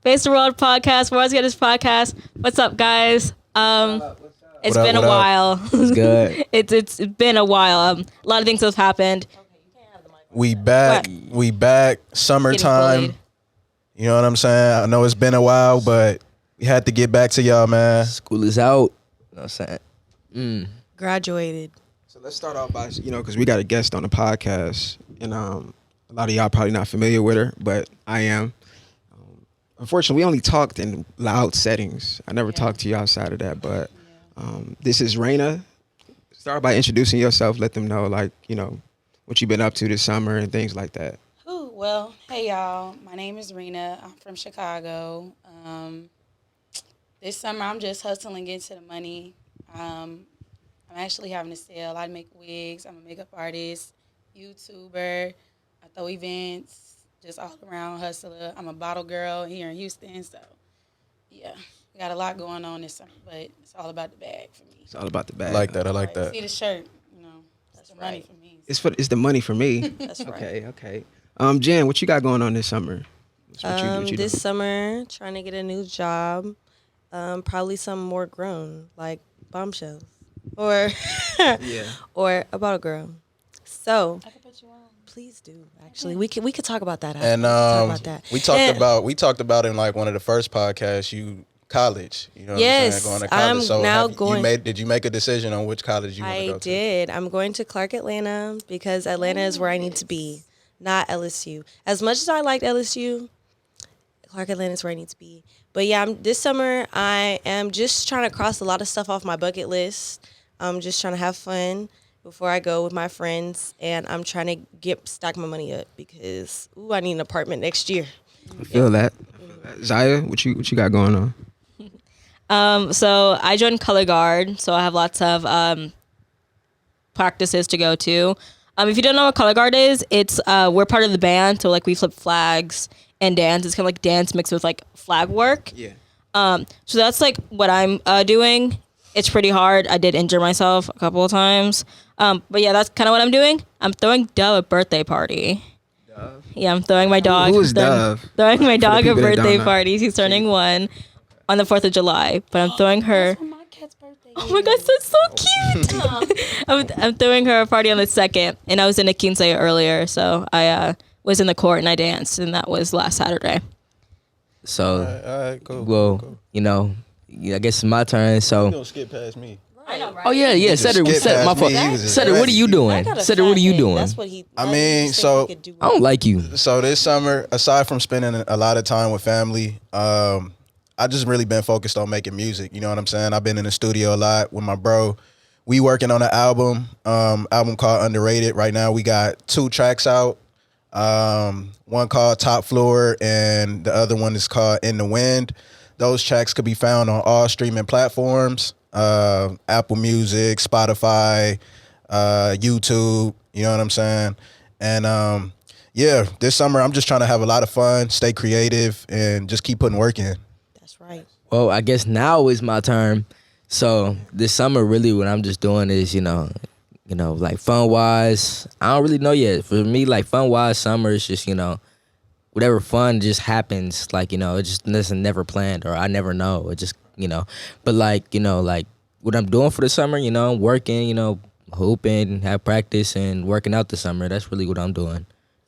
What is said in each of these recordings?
Face the World podcast, World's Greatest podcast. What's up, guys? It's been a while. It's good. It's been a while. A lot of things have happened. We back. What? We back. Getting Summertime. bullied. You know what I'm saying? I know it's been a while, but we had to get back to y'all, man. School is out. You know what I'm saying? Graduated. So let's start off by, because we got a guest on the podcast, and a lot of y'all probably not familiar with her, but I am. Unfortunately, we only talked in loud settings. I never talked to you outside of that, but this is Rena. Start by introducing yourself. Let them know, what you've been up to this summer and things like that. Ooh, well, hey, y'all. My name is Rena. I'm from Chicago. This summer, I'm just hustling, getting to the money. I'm actually having a sale. I make wigs. I'm a makeup artist, YouTuber. I throw events, just all around hustler. I'm a bottle girl here in Houston. So, yeah, we got a lot going on this summer, but it's all about the bag for me. It's all about the bag. I like that. I like that. See the shirt, that's the money for me. It's the money for me. That's right. Okay. Jen, what you got going on this summer? What you This doing? summer, trying to get a new job. Probably some more grown, like bombshells, or or a bottle girl. So I can put you on. please do. Actually, we could talk about that. And talk about that. we talked about in like one of the first podcasts. You college. You know what I'm Yes, saying? Going to college. I'm So now going- Did you make a decision on which college you want to go I to? did. I'm going to Clark Atlanta because Atlanta is where I need to be, not LSU. As much as I liked LSU, Clark Atlanta is where I need to be. But yeah, this summer I am just trying to cross a lot of stuff off my bucket list. I'm just trying to have fun before I go with my friends, and I'm trying to stack my money up because I need an apartment next year. I feel that. Zaya, what you got going on? So I joined Color Guard, so I have lots of practices to go to. If you don't know what Color Guard is, it's we're part of the band, so like we flip flags and dance. It's kind of like dance mixed with like flag work. Yeah. So that's like what I'm doing. It's pretty hard. I did injure myself a couple of times. But yeah, that's kind of what I'm doing. I'm throwing Dove a birthday party. Dove? Yeah, I'm throwing my dog. Who is Dove? Throwing my dog a people that don't birthday know. party. He's turning 1 on the 4th of July. But I'm throwing her. That's when my cat's birthday Oh my gosh, that's so cute. I'm throwing her a party on the 2nd. And I was in a quince earlier, so I was in the court and I danced. And that was last Saturday. So, All right, cool. well, cool. I guess it's my turn. You So, gonna skip past me. I know, right? oh yeah, just Cedric, skip my past fault. me. He was just Cedric, what are you I doing? got a Cedric, what fat are you head. doing? That's what he. I he mean, said so- he could do I don't like you. So this summer, aside from spending a lot of time with family, I just really been focused on making music. You know what I'm saying? I've been in the studio a lot with my bro. We working on an album called Underrated. Right now we got 2 tracks out. One called Top Floor and the other one is called In the Wind. Those tracks could be found on all streaming platforms, Apple Music, Spotify, YouTube, you know what I'm saying? And yeah, this summer I'm just trying to have a lot of fun, stay creative, and just keep putting work in. That's right. Well, I guess now is my turn. So this summer, really, what I'm just doing is, like fun wise. I don't really know yet. For me, like fun wise, summer is just, whatever fun just happens. Like, it just doesn't never planned or I never know. It just, But like, like what I'm doing for the summer, working, hooping, have practice, and working out the summer. That's really what I'm doing.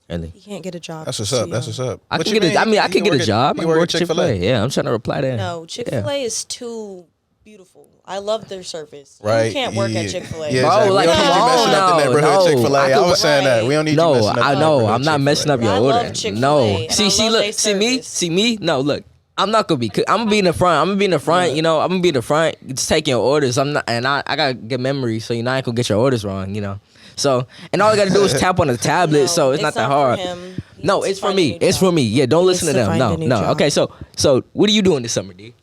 Really. He can't get a job. That's what's too up. That's what's up. I What can you get mean? I mean, I You can get a work at- job. you I work work at Chick-fil-A? Chick-fil-A. Yeah, I'm trying to reply that. No, Chick-fil-A is too beautiful. I love their service. Right. You can't work Yeah. at Chick-fil-A. Yeah, Bro, exactly. like, we don't need come you messing on up the now. neighborhood No, Chick-fil-A. I I could- was saying that. We don't need you No, messing up I the know. neighborhood I'm not messing up your I order. love Chick-fil-A, No, and see, I see, love look, their see me, service. see me. No, look, I'm not gonna be. I'm gonna be in the front. I'm gonna be in the front. I'm gonna be in the front, just taking your orders. I'm not, and I got good memory, so I ain't gonna get your orders wrong. So, and all I gotta do is tap on the tablet, No, so it's not that for hard. him. He No, needs to it's for find a me. new It's job. for me. Yeah, don't He listen to needs them. find No, a new no. job. Okay, so what are you doing this summer, D?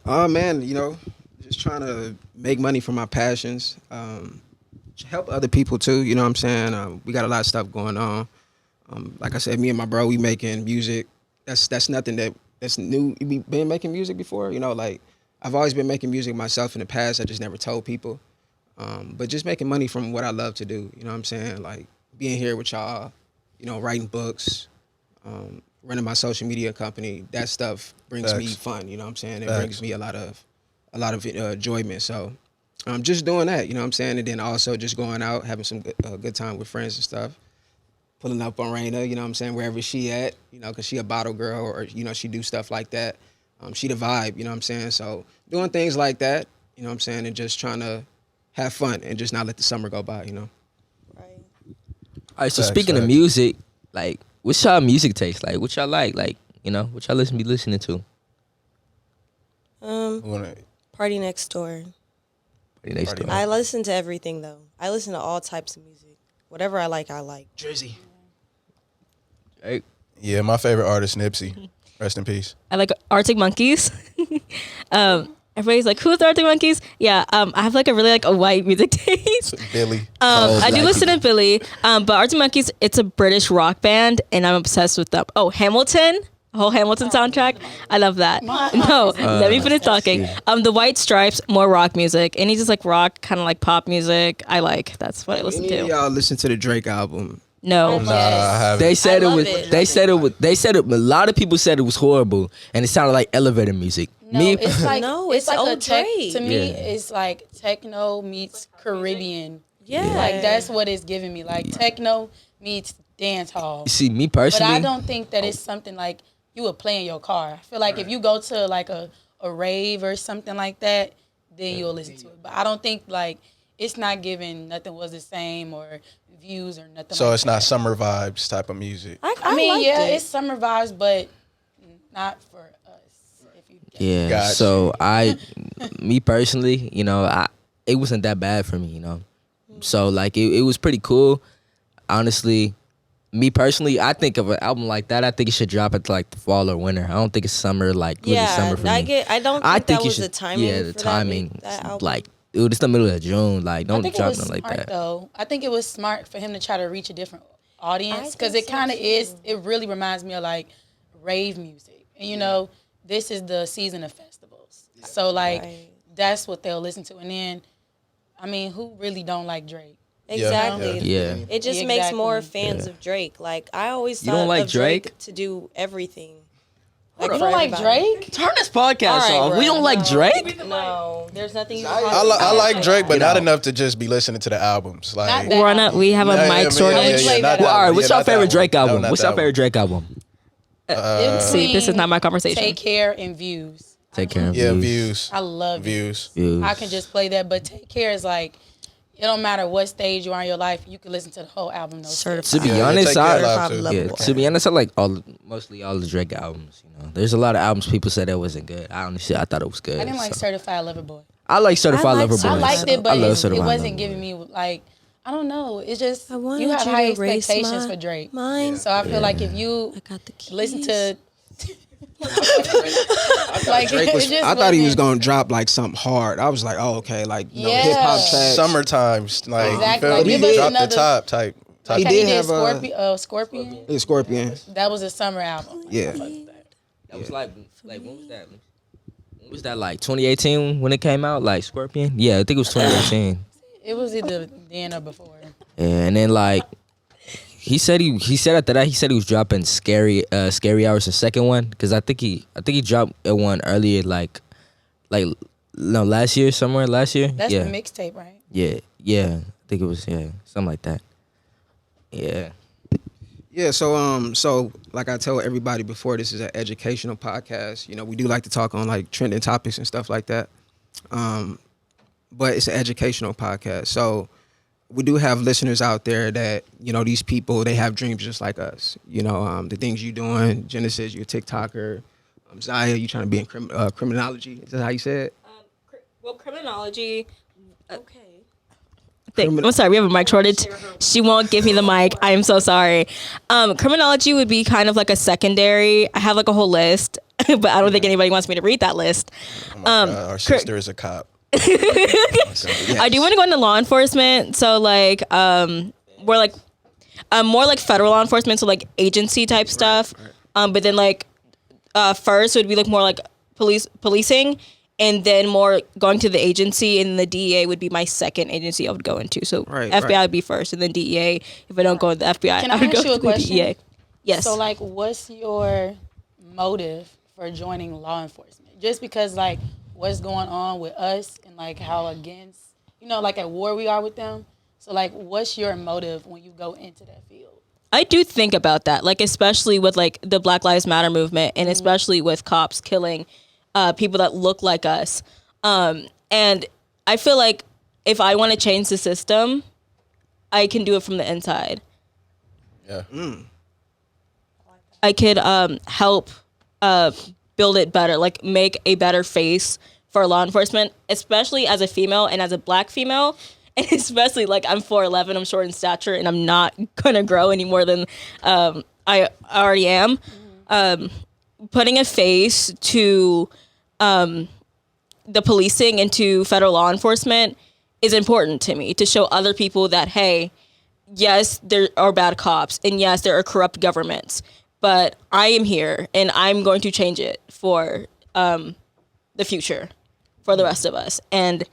Oh man, just trying to make money from my passions. Help other people too. You know what I'm saying? We got a lot of stuff going on. Like I said, me and my bro, we making music. That's nothing that's new. You been making music before? Like I've always been making music myself in the past. I just never told people. But just making money from what I love to do. You know what I'm saying? Like being here with y'all. Writing books. running my social media company, that stuff brings me Facts. fun. You know what I'm saying? It Facts. brings me a lot of enjoyment. So I'm just doing that. You know what I'm saying? And then also just going out, having some good time with friends and stuff. Pulling up on Rena, you know what I'm saying, wherever she at, you know, because she a bottle girl or, you know, she do stuff like that. She the vibe, you know what I'm saying? So doing things like that, you know what I'm saying, and just trying to have fun and just not let the summer go by, you know? Right. All right, so Facts, speaking of facts. music, like, what's y'all music taste? Like, what y'all like? Like, you know, what y'all be listening to? Party Next Door. Party Next Party Door. I listen to everything though. I listen to all types of music. Whatever I like, I like. Drizzy. Right? Yeah, my favorite artist, Nipsey. Rest in peace. I like Arctic Monkeys. Everybody's like, who's the Arctic Monkeys? Yeah, I have like a really like a white music taste. Billy. I do black listen people. to Billy, but Arctic Monkeys, it's a British rock band, and I'm obsessed with them. Oh, Hamilton, the whole Hamilton soundtrack, I love that. No, let me finish talking. The White Stripes, more rock music. Any just like rock, kind of like pop music, I like. That's what I listen Any of to. y'all listen to the Drake album? No, Nah, I haven't. They said I it love was. it. They said it was. They said it. A lot of people said it was horrible, and it sounded like elevator music. No, it's like No, it's it's like a old tech. Drake. To me, Yeah. it's like techno meets Caribbean. Yeah. Like that's what it's giving me. Like techno meets dance hall. You see, me But personally, I don't think that it's something like you would play in your car. I feel like if you go to like a rave or something like that, then you'll listen to it. But I don't think like it's not giving nothing was the same or views or nothing. So like it's that. not summer vibes type of music. I mean, liked yeah, it. it's summer vibes, but not for us. If you yeah. Gotcha. So me personally, you know, it wasn't that bad for me, you know. So like it was pretty cool. Honestly, me personally, I think of an album like that, I think it should drop at like the fall or winter. I don't think it's summer, like really Yeah, summer for me. I don't think that you was the timing. Yeah, the for timing. That album. Like it was the middle of June. Like I don't think it drop was nothing smart like that. though. I think it was smart for him to try to reach a different audience I because think it so, kind of too. is. It really reminds me of like rave music, and you know, this is the season of festivals, so like Right. that's what they'll listen to. And then, I mean, who really don't like Drake? Exactly. Yeah. It just Yeah, makes more exactly. fans of Drake. Like I always You thought don't like of Drake Drake? to do everything. You for don't like everybody. Drake? Turn this podcast All right, off. We bro. don't like Drake. No, there's nothing you can I, call I like Drake, but Get not out. enough to just be listening to the albums. Like, Not that We're on a, we have a Yeah, mic yeah, shortage. yeah, yeah, play not that that Well, all right. one. What's Yeah, your not that favorite one. Drake No, album? not What's that your favorite one. Drake album? See, this is not my conversation. Take Care and Views. Take care of Yeah, you. views. I love Views. Views. I can just play that, but Take Care is like, it don't matter what stage you are in your life, you can listen to the whole album. No Certified. To be Yeah, honest, Take Care I, live too. Level yeah, one. to be honest, I like mostly all the Drake albums. You know, there's a lot of albums people said that wasn't good. I honestly, I thought it was good. I didn't like so. Certified Lover Boy. I like Certified I like Lover Boy. I liked it, but I love it Certified wasn't Lover giving Boy. me like, I don't know. It's just I wanted you have you high to erase expectations my for Drake. mind. So I feel like if you I got the keys. listen to Drake was, it just I thought he was wasn't- gonna drop like something hard. I was like, oh okay, like you know, Yeah. hip hop tracks. Summertimes, like Exactly. you Like, feel me? give us Drop another- the top type. He Okay, did he did have Scorpion. Yeah, Scorpion. That was a summer album. Yeah. That was like when was that? When was that like 2018 when it came out? Like Scorpion? Yeah, I think it was 2018. It was either then or before. Yeah, and then like he said after that he said he was dropping scary hours the second one because I think he dropped one earlier like no last year That's yeah the mixtape, right? yeah I think it was something like that yeah. Yeah, so like I told everybody before, this is an educational podcast. You know, we do like to talk on like trending topics and stuff like that. But it's an educational podcast. So we do have listeners out there that, you know, these people, they have dreams just like us. You know, the things you doing, Genesis, you're a TikToker. Zaya, you trying to be in criminology. Is that how you say it? Well, criminology. Okay. I'm sorry, we have a mic shortage. She won't give me the mic. I am so sorry. Criminology would be kind of like a secondary. I have like a whole list, but I don't think anybody wants me to read that list. Oh my God, our sister is a cop. I do want to go into law enforcement. So like, we're like, more like federal law enforcement. So agency type stuff. But then first would be more like policing. And then more going to the agency, and the DEA would be my second agency I would go into. So Right, FBI right. would be first, and then DEA. If I don't go to the FBI, Can I I would go ask you a to the question? DEA. Yes. So, like, what's your motive for joining law enforcement? Just because, like, what's going on with us and, like, how against, like, at war we are with them. So, like, what's your motive when you go into that field? I do think about that, like especially with like the Black Lives Matter movement, and especially with cops killing people that look like us. And I feel like if I want to change the system, I can do it from the inside. Yeah. I could help build it better, like make a better face for law enforcement, especially as a female and as a Black female. And especially like I'm 4'11", I'm short in stature, and I'm not gonna grow any more than I already am. Putting a face to the policing and to federal law enforcement is important to me, to show other people that, hey, yes, there are bad cops, and yes, there are corrupt governments, but I am here and I'm going to change it for the future, for the rest of us. And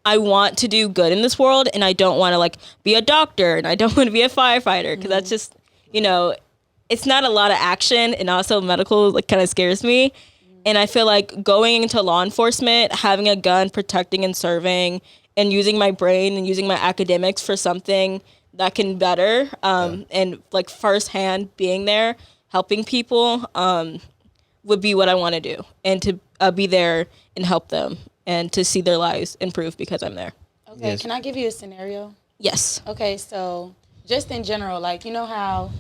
I want to do good in this world, and I don't want to like be a doctor, and I don't want to be a firefighter, because that's just, it's not a lot of action, and also medical like kind of scares me. And I feel like going into law enforcement, having a gun, protecting and serving, and using my brain and using my academics for something that can better, and like firsthand being there, helping people, would be what I want to do, and to be there and help them, and to see their lives improve because I'm there. Okay, Yes. Can I give you a scenario? Yes. Okay, so just in general, like, you know how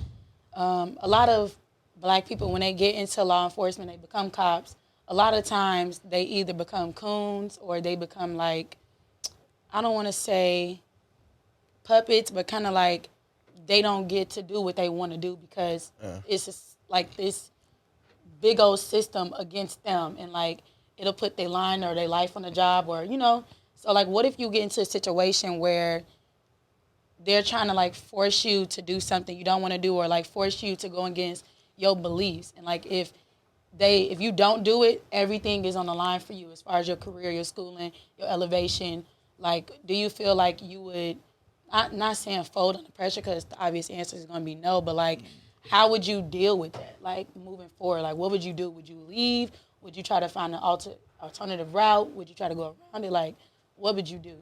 a lot of Black people, when they get into law enforcement, they become cops. A lot of times they either become coons or they become like, I don't want to say puppets, but kind of like they don't get to do what they want to do because it's just like this big old system against them, and like it'll put their line or their life on the job, or so like what if you get into a situation where they're trying to like force you to do something you don't want to do, or like force you to go against your beliefs, and like if you don't do it, everything is on the line for you as far as your career, your schooling, your elevation. Like, do you feel like you would, not saying fold under pressure, because the obvious answer is going to be no, but like how would you deal with that, like moving forward? Like, what would you do? Would you leave? Would you try to find an alternative route? Would you try to go around it? Like, what would you do?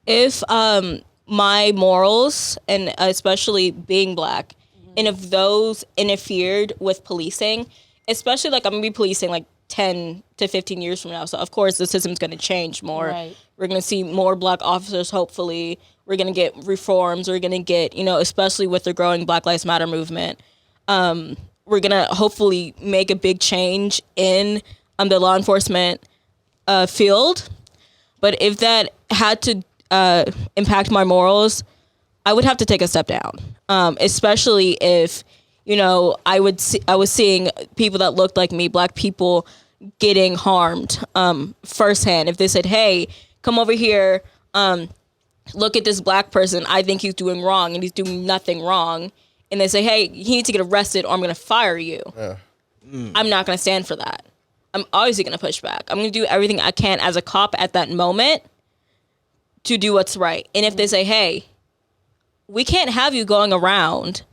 If my morals, and especially being Black, and if those interfered with policing, especially like I'm gonna be policing like 10 to 15 years from now, so of course the system's gonna change more. Right. We're gonna see more Black officers, hopefully. We're gonna get reforms. We're gonna get, especially with the growing Black Lives Matter movement, we're gonna hopefully make a big change in the law enforcement field. But if that had to impact my morals, I would have to take a step down. Especially if, I was seeing people that looked like me, Black people, getting harmed firsthand. If they said, "Hey, come over here, look at this Black person. I think he's doing wrong, and he's doing nothing wrong," and they say, "Hey, he needs to get arrested, or I'm going to fire you." Yeah. I'm not going to stand for that. I'm obviously going to push back. I'm going to do everything I can as a cop at that moment to do what's right. And if they say, "Hey, we can't have you going around,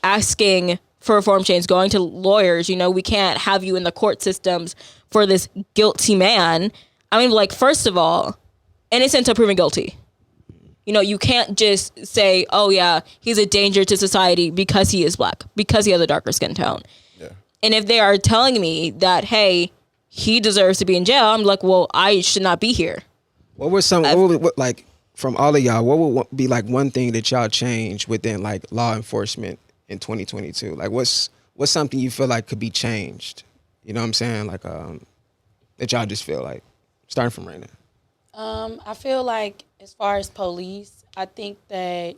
asking for reform change, going to lawyers, we can't have you in the court systems for this guilty man." I mean, like, first of all, innocent until proven guilty. You can't just say, "Oh yeah, he's a danger to society because he is Black, because he has a darker skin tone." Yeah. And if they are telling me that, hey, he deserves to be in jail, I'm like, well, I should not be here. Like, from all of y'all, what would be like one thing that y'all change within like law enforcement in 2022? Like, what's something you feel like could be changed? You know what I'm saying? Like, that y'all just feel like, starting from Rena. I feel like as far as police, I think that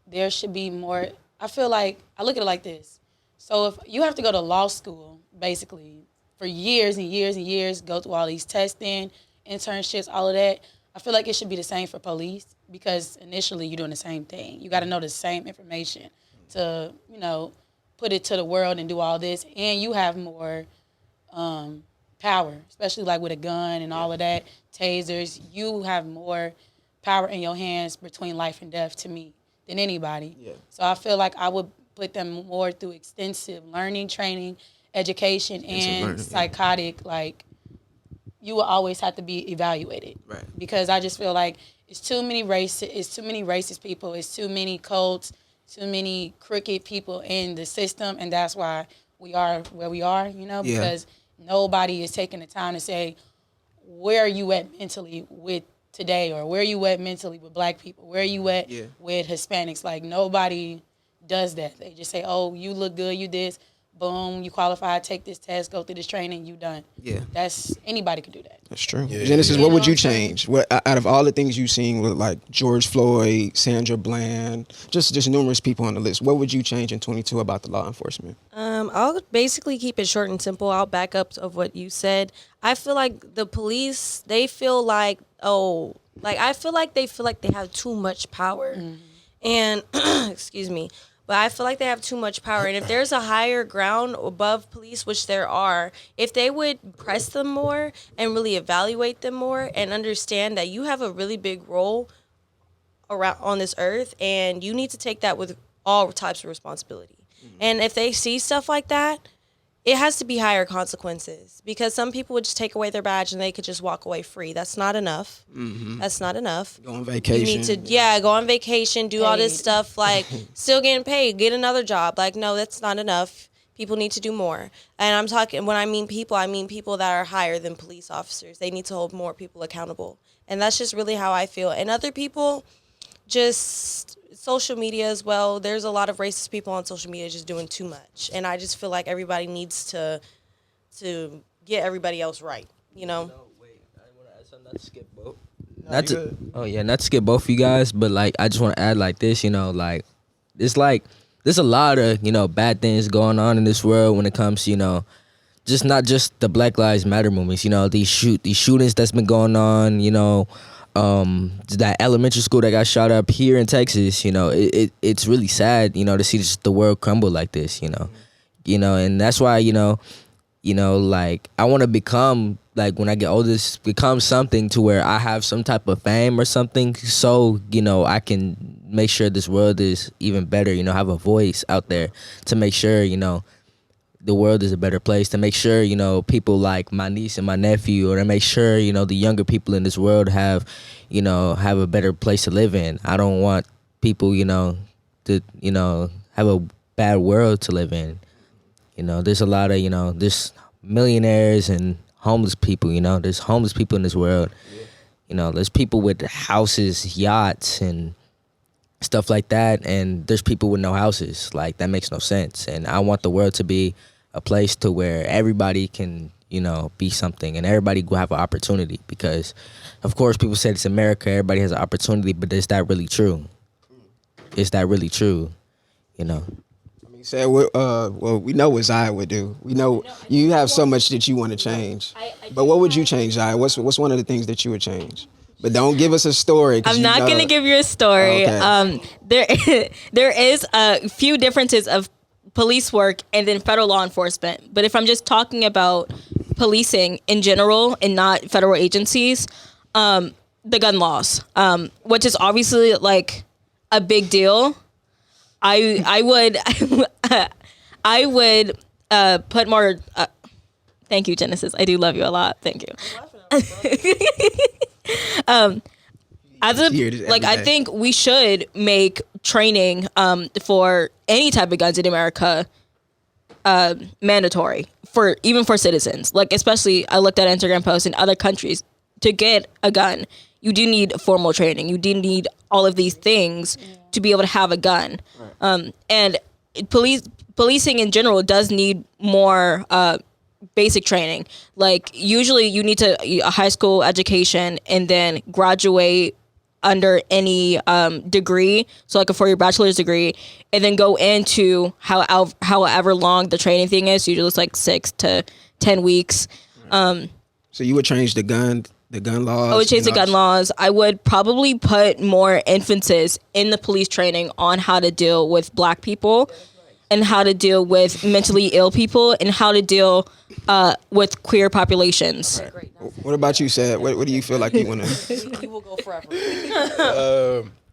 there should be more. I feel like, I look at it like this. So if you have to go to law school, basically, for years and years and years, go through all these testing, internships, all of that, I feel like it should be the same for police, because initially you're doing the same thing. You got to know the same information to, put it to the world and do all this. And you have more power, especially like with a gun and all of that, tasers. You have more power in your hands between life and death, to me, than anybody. Yeah. So I feel like I would put them more through extensive learning, training, education, and learning, yeah. psychotic, like, you will always have to be evaluated. Right. Because I just feel like it's too many racist people, it's too many cults, too many crooked people in the system, and that's why we are where we are, Yeah. because nobody is taking the time to say, where are you at mentally with today, or where are you at mentally with black people, where are you at with Hispanics? Like, nobody does that. They just say, oh, you look good, you this, boom, you qualify, take this test, go through this training, you done. Yeah. That's, anybody could do that. That's true. Yeah. Genesis, You what know would you what I'm saying? change? What out of all the things you've seen with like George Floyd, Sandra Bland, just numerous people on the list, what would you change in 22 about the law enforcement? I'll basically keep it short and simple. I'll back up of what you said. I feel like the police, they feel like, I feel like they have too much power. And, excuse me, but I feel like they have too much power. And if there's a higher ground above police, which there are, if they would press them more and really evaluate them more and understand that you have a really big role around on this earth, and you need to take that with all types of responsibility. And if they see stuff like that, it has to be higher consequences, because some people would just take away their badge and they could just walk away free. That's not enough. That's not enough. Go on vacation. You need to, go on vacation, do all this stuff, like, still getting paid, get another job. Like, no, that's not enough. People need to do more. And I'm talking, when I mean people that are higher than police officers. They need to hold more people accountable. And that's just really how I feel. And other people, just social media as well. There's a lot of racist people on social media just doing too much. And I just feel like everybody needs to get everybody else right, you know? No, wait, I want to add something, not to skip both. Not to skip both of you guys, but like I just want to add like this, like it's like there's a lot of bad things going on in this world when it comes to just not just the Black Lives Matter movements, these shootings that's been going on, that elementary school that got shot up here in Texas, it's really sad, to see just the world crumble like this, and that's why, like I want to become, like when I get older, become something to where I have some type of fame or something, so I can make sure this world is even better, have a voice out there to make sure the world is a better place, to make sure people like my niece and my nephew, or to make sure the younger people in this world have a better place to live in. I don't want people to have a bad world to live in. There's a lot of there's millionaires and homeless people. There's homeless people in this world. There's people with houses, yachts, and stuff like that, and there's people with no houses. Like, that makes no sense. And I want the world to be a place to where everybody can be something, and everybody will have an opportunity, because of course people say it's America, everybody has an opportunity, but is that really true? Is that really true? I mean, say well, we know what Zaya would do. We know you have so much that you want to change. But what would you change, Zaya? What's one of the things that you would change? But don't give us a story. I'm not going to give you a story. Okay. There is a few differences of police work and then federal law enforcement. But if I'm just talking about policing in general and not federal agencies, the gun laws, which is obviously like a big deal. I would put more. Thank you, Genesis. I do love you a lot. Thank you. I think we should make training for any type of guns in America mandatory even for citizens. Like, especially, I looked at Instagram posts in other countries. To get a gun, you do need formal training. You do need all of these things to be able to have a gun. Right. And policing in general does need more basic training. Like, usually you need a high school education and then graduate under any degree, so like a 4-year bachelor's degree, and then go into however long the training thing is. Usually it's like 6 to 10 weeks. So you would change the gun laws? I would change the gun laws. I would probably put more emphasis in the police training on how to deal with Black people and how to deal with mentally ill people and how to deal with queer populations. Right. What about you, Sad? What do you feel like you want to... You will go forever.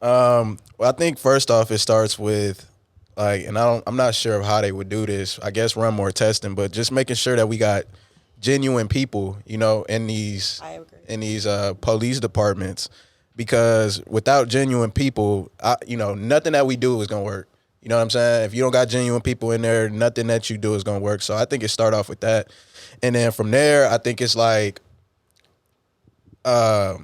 Well, I think first off, it starts with like, and I'm not sure of how they would do this. I guess run more testing, but just making sure that we got genuine people, you know, in these I agree. police departments, because without genuine people, nothing that we do is gonna work. You know what I'm saying? If you don't got genuine people in there, nothing that you do is gonna work. So I think it start off with that, and then from there, I think it's like, my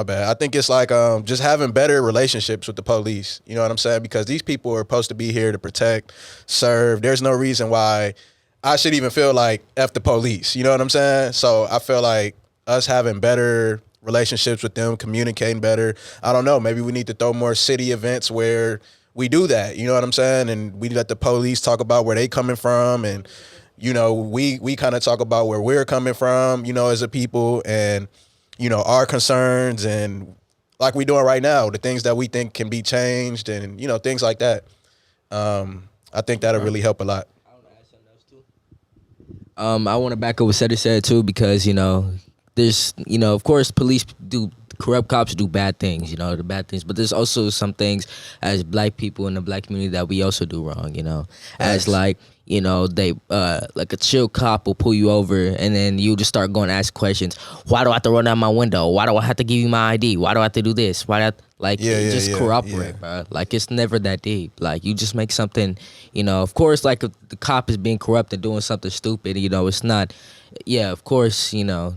bad. I think it's like just having better relationships with the police. You know what I'm saying? Because these people are supposed to be here to protect, serve. There's no reason why I should even feel like F the police. You know what I'm saying? So I feel like us having better relationships with them, communicating better. I don't know. Maybe we need to throw more city events where we do that. You know what I'm saying? And we let the police talk about where they coming from, and we kind of talk about where we're coming from. As a people, and our concerns, and like we're doing right now, the things that we think can be changed, and things like that. I think that'll really help a lot. I want to back up what Sedrick said too, because there's of course police do, corrupt cops do bad things, the bad things, but there's also some things as black people in the black community that we also do wrong, as like they like a chill cop will pull you over, and then you just start going to ask questions. Why do I have to run out my window? Why do I have to give you my ID? Why do I have to do this? Why do just cooperate, bro. Like, it's never that deep. Like, you just make something, of course, like if the cop is being corrupt and doing something stupid, it's not, of course, you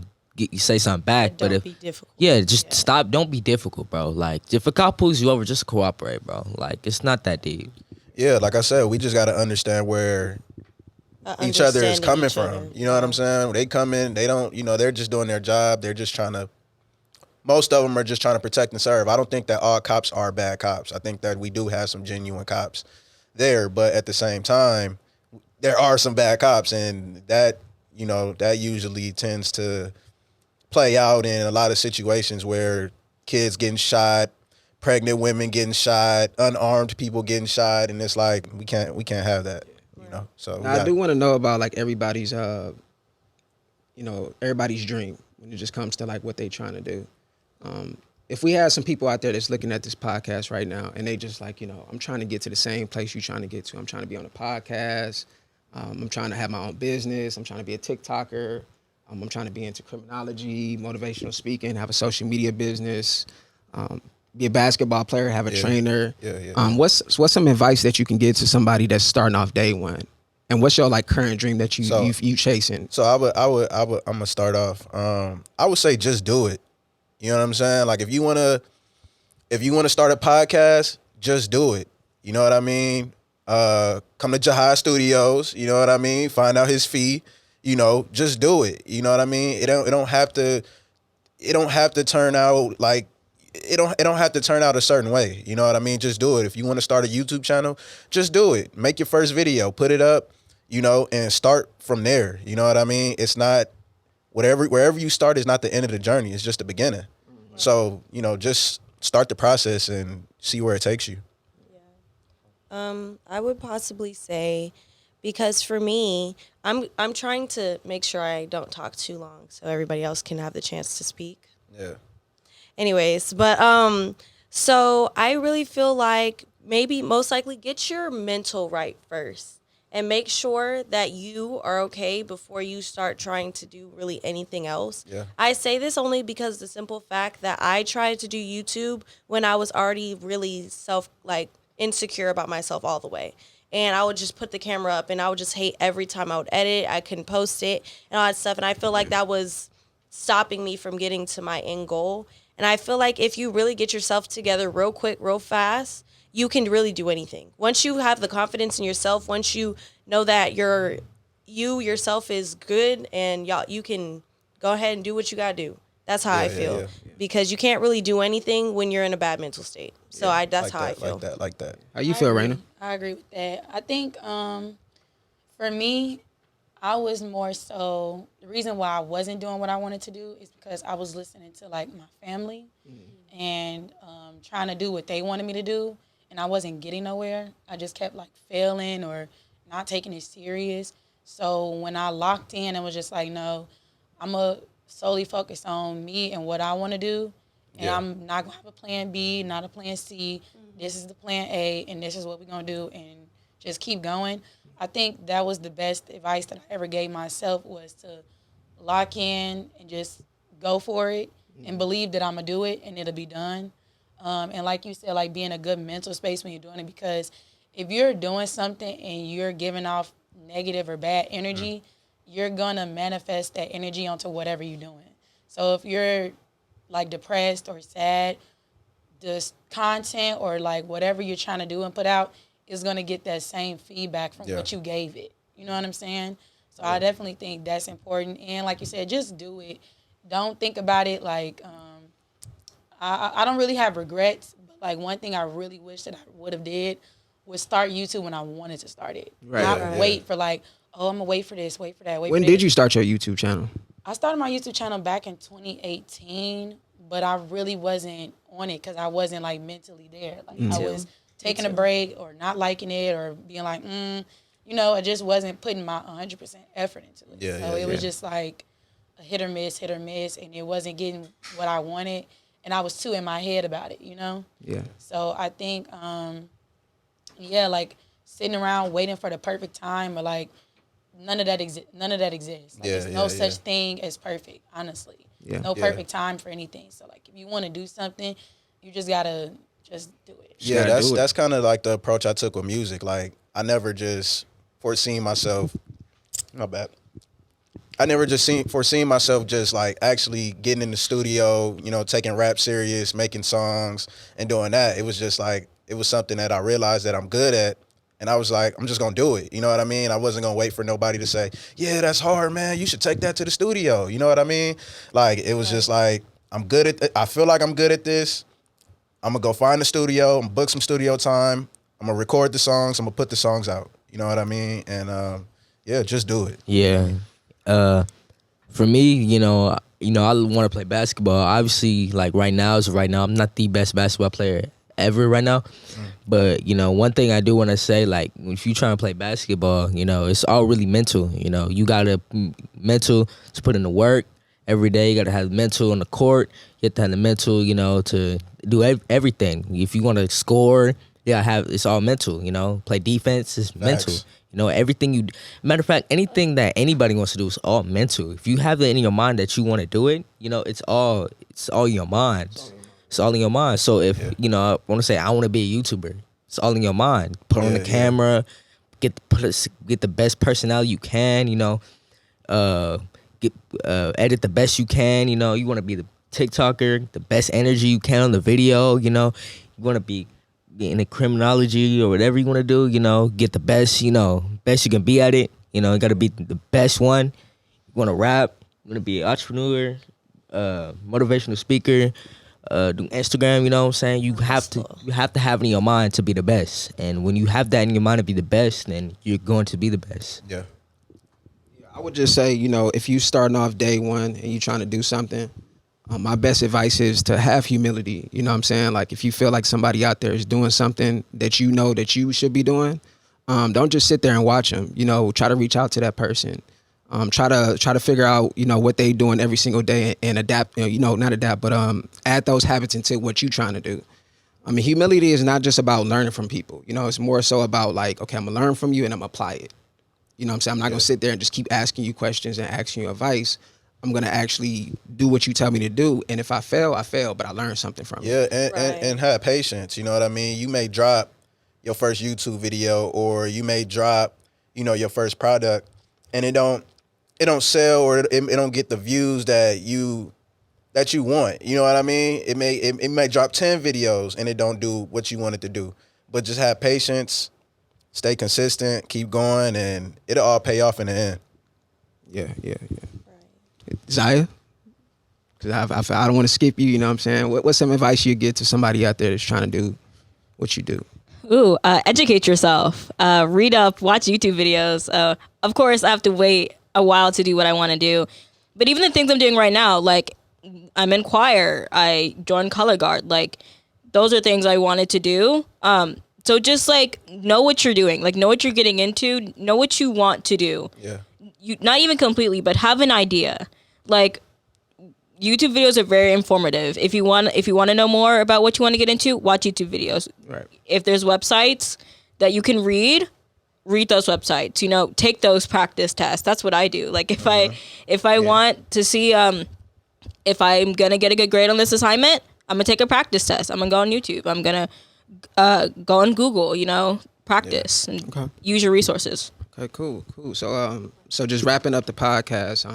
say something back, but if be difficult. Just stop. Don't be difficult, bro. Like, if a cop pulls you over, just cooperate, bro. Like, it's not that deep. Yeah, like I said, we just got to understand where each other is coming from. You know what I'm saying? They come in, they don't, they're just doing their job. They're just trying to, most of them are just trying to protect and serve. I don't think that all cops are bad cops. I think that we do have some genuine cops there, but at the same time, there are some bad cops, and that usually tends to play out in a lot of situations where kids getting shot, pregnant women getting shot, unarmed people getting shot, and it's like we can't have that. So now, I do want to know about like everybody's everybody's dream when it just comes to like what they trying to do. If we have some people out there that's looking at this podcast right now and they just like, I'm trying to get to the same place you're trying to get to. I'm trying to be on a podcast. I'm trying to have my own business. I'm trying to be a TikToker. I'm trying to be into criminology, motivational speaking, have a social media business, be a basketball player, have a trainer. What's some advice that you can give to somebody that's starting off day one? And what's your like current dream that you chasing? So I'm gonna start off. I would say just do it. You know what I'm saying? Like, if you wanna start a podcast, just do it. You know what I mean? Come to Jahai Studios. You know what I mean? Find out his fee. Just do it. You know what I mean? It don't have to turn out like it don't have to turn out a certain way. You know what I mean? Just do it. If you want to start a YouTube channel, just do it. Make your first video, put it up, and start from there. You know what I mean? It's not wherever you start is not the end of the journey. It's just the beginning. Mm-hmm. So, just start the process and see where it takes you. Yeah. I would possibly say, because for me, I'm trying to make sure I don't talk too long so everybody else can have the chance to speak. Yeah. Anyways, but so I really feel like maybe most likely get your mental right first and make sure that you are okay before you start trying to do really anything else. Yeah. I say this only because the simple fact that I tried to do YouTube when I was already really insecure about myself all the way. And I would just put the camera up and I would just hate every time I would edit. I couldn't post it and all that stuff. And I feel like that was stopping me from getting to my end goal. And I feel like if you really get yourself together real quick, real fast, you can really do anything. Once you have the confidence in yourself, once you know that you yourself is good and you can go ahead and do what you got to do. That's how I feel. Yeah. Because you can't really do anything when you're in a bad mental state. So that's how I feel. Like that. How you feel, Rena? I agree with that. I think for me, I was more so, the reason why I wasn't doing what I wanted to do is because I was listening to like my family and trying to do what they wanted me to do, and I wasn't getting nowhere. I just kept like failing or not taking it serious. So when I locked in and was just like, no, I'm going to solely focus on me and what I want to do, and I'm not going to have a plan B, not a plan C, this is the plan A, and this is what we're going to do, and just keep going. I think that was the best advice that I ever gave myself, was to lock in and just go for it and believe that I'm going to do it and it'll be done. And like you said, like, be in a good mental space when you're doing it, because if you're doing something and you're giving off negative or bad energy, you're going to manifest that energy onto whatever you're doing. So if you're like depressed or sad, the content or like whatever you're trying to do and put out is going to get that same feedback from what you gave it. You know what I'm saying? So I definitely think that's important. And like you said, just do it. Don't think about it like, I don't really have regrets, but like one thing I really wish that I would have did was start YouTube when I wanted to start it. Right. Not wait for like, oh, I'm going to wait for this, wait for that, wait When for this. did you start your YouTube channel? I started my YouTube channel back in 2018, but I really wasn't on it because I wasn't like mentally there. Like I was taking a break or not liking it or being like, you know, I just wasn't putting my 100% effort into it. So it was just like a hit or miss, and it wasn't getting what I wanted. And I was too in my head about it, you know? Yeah. So I think, like sitting around waiting for the perfect time, or like none of that exists. Like, there's no such thing as perfect, honestly. Yeah. No perfect time for anything. So like if you want to do something, you just gotta just do it. Yeah, that's kind of like the approach I took with music. Like, I never just foreseen myself. My bad. I never just foreseen myself just like actually getting in the studio, you know, taking rap serious, making songs and doing that. It was just like, it was something that I realized that I'm good at. And I was like, I'm just going to do it. You know what I mean? I wasn't going to wait for nobody to say, yeah, that's hard, man. You should take that to the studio. You know what I mean? Like, it was just like, I'm good at it. I feel like I'm good at this. I'm going to go find the studio. I'm going to book some studio time. I'm going to record the songs. I'm going to put the songs out. You know what I mean? And yeah, just do it. Yeah. For me, you know, I want to play basketball. Obviously, like right now, I'm not the best basketball player ever right now. But, you know, one thing I do want to say, like, if you try to play basketball, you know, it's all really mental. You know, you got to mental to put in the work every day. You got to have mental on the court. You have to have the mental, you know, to do everything. If you want to score, it's all mental, you know. Play defense is mental. You know, everything matter of fact, anything that anybody wants to do is all mental. If you have it in your mind that you want to do it, you know, it's all in your mind. It's all in your mind. So if, you know, I want to say I want to be a YouTuber, it's all in your mind. Put on the camera, get the best personality you can, you know, edit the best you can, you know. You want to be the TikToker, the best energy you can on the video, you know. You want to be in the criminology or whatever you want to do, you know, get the best, you know, best you can be at it. You know, you got to be the best one. You want to rap, you want to be an entrepreneur, motivational speaker, do Instagram, you know what I'm saying? You have to have it in your mind to be the best. And when you have that in your mind to be the best, then you're going to be the best. Yeah. I would just say, you know, if you starting off day one and you trying to do something, my best advice is to have humility. You know what I'm saying? Like, if you feel like somebody out there is doing something that you know that you should be doing, don't just sit there and watch them. You know, try to reach out to that person. Try to figure out, you know, what they doing every single day and adapt, you know, not adapt, but add those habits into what you're trying to do. I mean, humility is not just about learning from people. You know, it's more so about like, okay, I'm going to learn from you and I'm going to apply it. You know what I'm saying? I'm not going to sit there and just keep asking you questions and asking you advice. I'm going to actually do what you tell me to do. And if I fail, I fail, but I learned something from it. Yeah, and have patience. You know what I mean? You may drop your first YouTube video, or you may drop, you know, your first product, and it don't sell, or it don't get the views that you want. You know what I mean? It may drop 10 videos and it don't do what you want it to do. But just have patience, stay consistent, keep going, and it'll all pay off in the end. Yeah. Zaya? Because I don't want to skip you, you know what I'm saying? What's some advice you get to somebody out there that's trying to do what you do? Ooh, educate yourself. Read up, watch YouTube videos. Of course, I have to wait a while to do what I want to do. But even the things I'm doing right now, like I'm in choir, I joined color guard, like those are things I wanted to do. So just like know what you're doing, like know what you're getting into, know what you want to do. Yeah. You not even completely, but have an idea. Like YouTube videos are very informative. If you want to know more about what you want to get into, watch YouTube videos. Right. If there's websites that you can read those websites. You know, take those practice tests. That's what I do. Like if I want to see if I'm gonna get a good grade on this assignment, I'm gonna take a practice test. I'm gonna go on YouTube. I'm gonna go on Google. You know, practice and use your resources. Okay, cool. So so just wrapping up the podcast,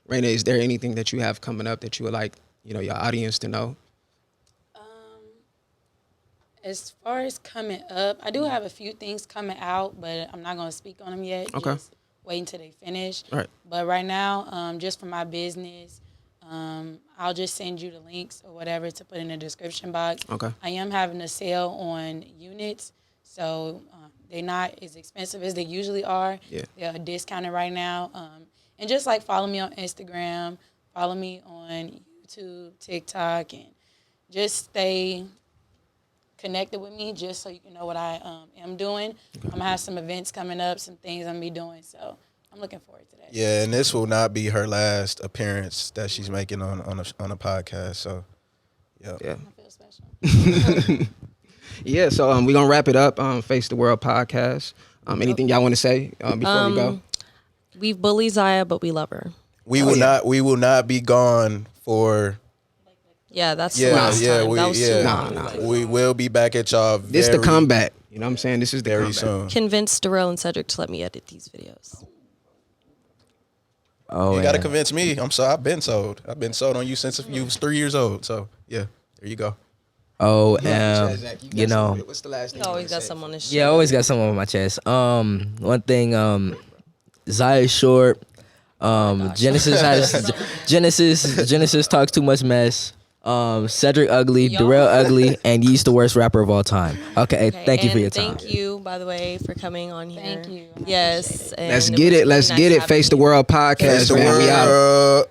Rena, is there anything that you have coming up that you would like, you know, your audience to know? As far as coming up, I do have a few things coming out, but I'm not going to speak on them yet. Okay. Just wait until they finish. All right. But right now, just for my business, I'll just send you the links or whatever to put in the description box. Okay. I am having a sale on units, so they're not as expensive as they usually are. Yeah. They're discounted right now. And just like follow me on Instagram, follow me on YouTube, TikTok, and just stay connected with me just so you can know what I am doing. Okay. I'm going to have some events coming up, some things I'm going to be doing, so I'm looking forward to that. Yeah, and this will not be her last appearance that she's making on a podcast, so yeah. I feel special. Yeah, so we're going to wrap it up, Face the World podcast. Anything y'all want to say before we go? We've bullied Zaya, but we love her. We will not be gone for... Yeah, that's the last time. We will be back at y'all This the comeback. You know what I'm saying? This is the very comeback. soon. Convince Darel and Sedrick to let me edit these videos. Oh, You got to convince me. I'm sorry. I've been sold on you since you was 3 years old. So, yeah, there you go. Oh, you know. What's the last thing? You always got someone to share. Yeah, I always got someone on my chest. One thing, Zaya's short. Genesis talks too much mess. Sedrick ugly, Darel ugly, and Ye's the worst rapper of all time. Okay, thank you for your time. Thank you, by the way, for coming on here. Thank you. Yes. Let's get it. Face the World podcast. Face the man. We out. world.